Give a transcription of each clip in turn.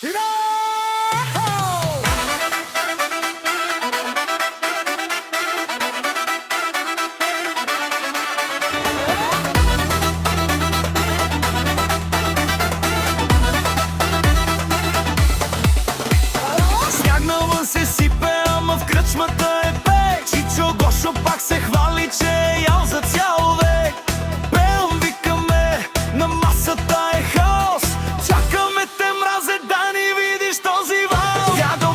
Сняг навън се сипе, ама в кръчмата е пек. Чичо Гошо пак се хвали, че е ял за цял век. Пеем, викаме, на масата е хаос. Чакаме те, мразе, да ни видиш този вал. Дядо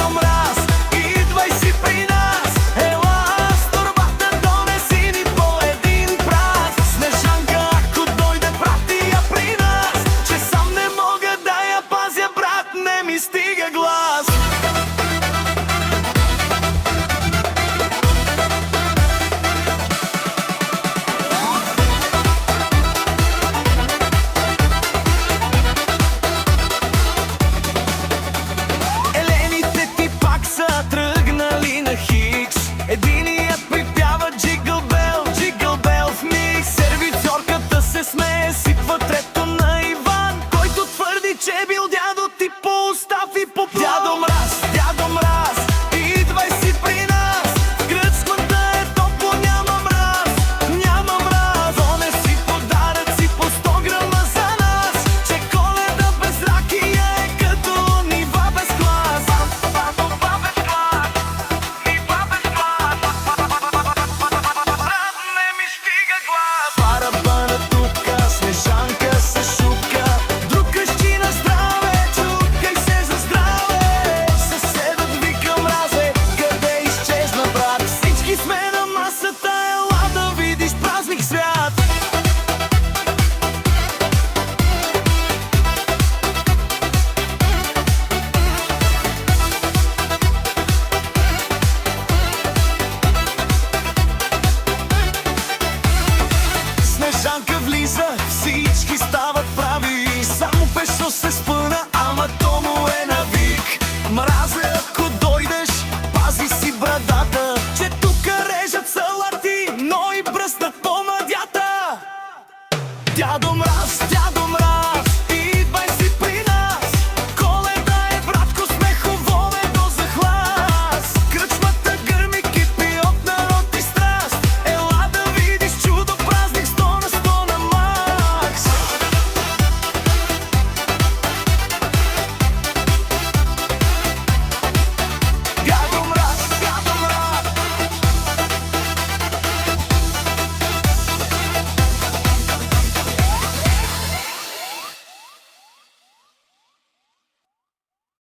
Мраз, идвай си при нас. Ела с торбата, донеси ни по един праз. Снежанка, ако дойде, прати я при нас. Че сам не мога да я пазя, брат, не ми стига глас. Елените ти пак са тръгнали на Хикс. Единият припява джигъл бел в микс. Сервицорката се смее, сипва трето на Иван, който твърди, че бил дядо ти по устав и по план. Дядо Мраз, идвай си при нас. В кръчмата е топло, няма мраз. Донеси подаръци по 100 грама за нас. Че Коледа без ракия е като нива без клас. Не ми стига глас. Парабана тука, Снежанка се шука. Друг къщи на здраве, чукай се за здраве. Съседът вика, мразе, къде изчезна, брат? Всички сме на масата, ела да видиш празник свят. Снежанка влиза, всички стават прави. Само Пешо се спъва.